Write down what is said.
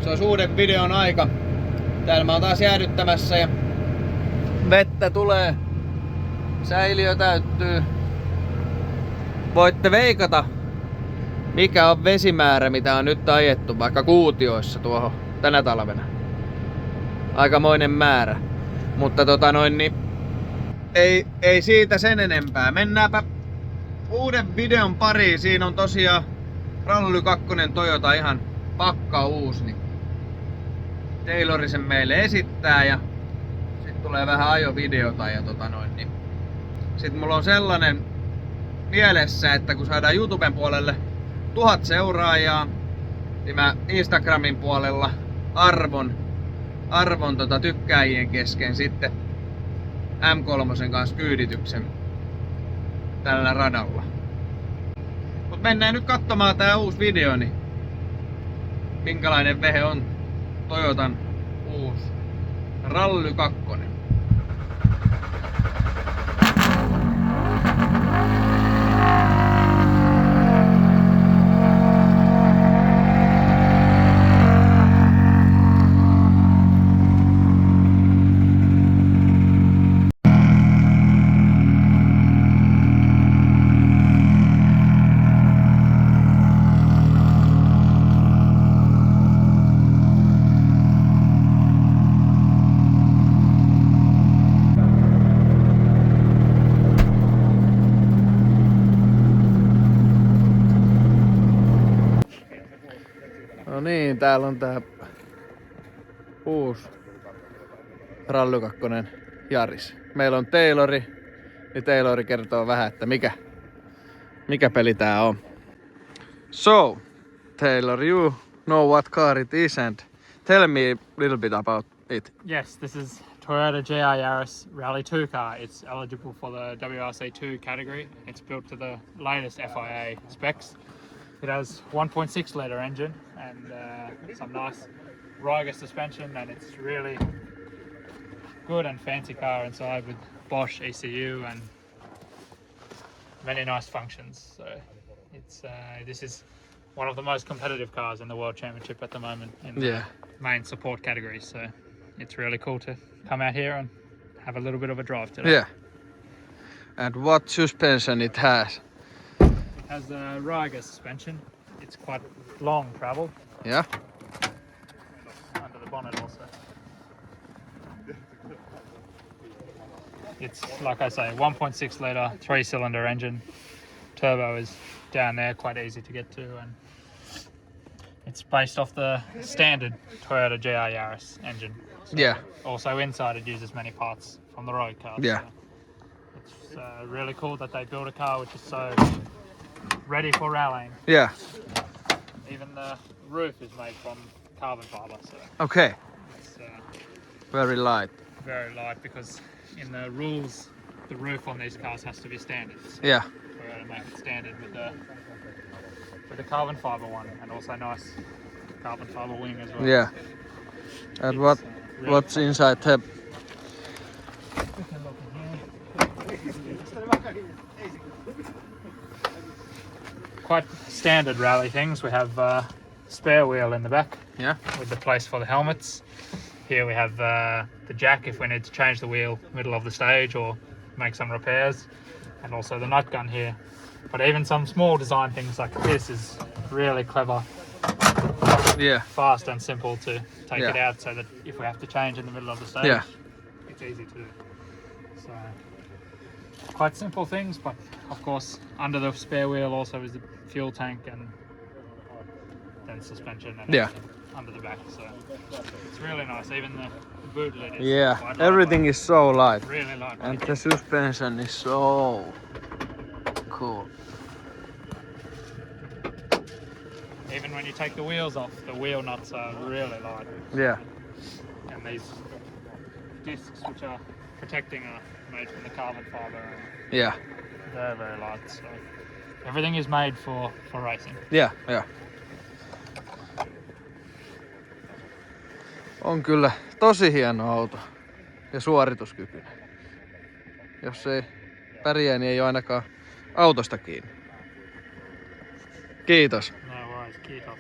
Se olisi uuden videon aika. Täällä mä oon taas jäädyttämässä ja vettä tulee. Säiliö täyttyy. Voitte veikata, mikä on vesimäärä, mitä on nyt ajettu vaikka kuutioissa tuohon tänä talvena. Aikamoinen määrä. Mutta niin ei siitä sen enempää. Mennäänpä uuden videon pariin. Siinä on tosiaan Rally 2 Toyota ihan pakka uusi. Niin Taylori sen meille esittää ja sitten tulee vähän ajovideota ja niin. Sitten mulla on sellainen mielessä, että kun saadaan YouTuben puolelle 1000 seuraajaa, niin mä Instagramin puolella arvon tykkääjien kesken sitten M3 kanssa kyydityksen tällä radalla. Mut mennään nyt katsomaan tää uusi video, niin minkälainen vehe on Toyotan uusi Rally 2. No niin, täällä on tää uusi Rally 2 Yaris. Meillä on Taylori, niin Taylori kertoo vähän, että mikä peli tää on. So, Taylor, you know what car it is and tell me a little bit about it. Yes, this is Toyota GR Yaris Rally2 car. It's eligible for the WRC2 category. It's built to the latest FIA specs. It has 1.6 litre engine and some nice Ryger suspension, and it's really good and fancy car inside with Bosch ECU and many nice functions. So it's this is one of the most competitive cars in the World Championship at the moment in the main support categories. So it's really cool to come out here and have a little bit of a drive today. Yeah. And what suspension it has? It has a Ryger suspension. It's quite long travel. Yeah. Under the bonnet also. It's, like I say, 1.6 litre, 3-cylinder engine. Turbo is down there, quite easy to get to, and it's based off the standard Toyota GR Yaris engine. So Yeah. Also inside it uses many parts from the road car. Yeah. So it's really cool that they build a car which is so ready for rallying. Yeah. Even the roof is made from carbon fibre, so Okay. it's Very light. very light because in the rules the roof on these cars has to be standard. So Yeah. we're going to make it standard with the carbon fibre one, and also nice carbon fibre wing as well. Yeah. And It's, really what's inside the... We can look in here. Quite standard rally things. We have spare wheel in the back. Yeah. With the place for the helmets. Here we have the jack if we need to change the wheel middle of the stage or make some repairs, and also the nut gun here. But even some small design things like this is really clever. Yeah. Fast and simple to take Yeah. it out, so that if we have to change in the middle of the stage, it's easy to do. So quite simple things, but of course under the spare wheel also is the fuel tank and then suspension and everything under the back. So it's really nice. Even the boot lid is quite Everything lightweight. is so light. Really lightweight. And the suspension is so cool. Even when you take the wheels off, the wheel nuts are really light. Yeah. And these discs which are protecting are made from the carbon fibre, and Yeah. they're very light. So everything is made for racing. Yeah. On kyllä tosi hieno auto ja suorituskykyinen. Jos ei pärjää, niin ei ole ainakaan autosta kiinni. Kiitos. No worries, kiitos.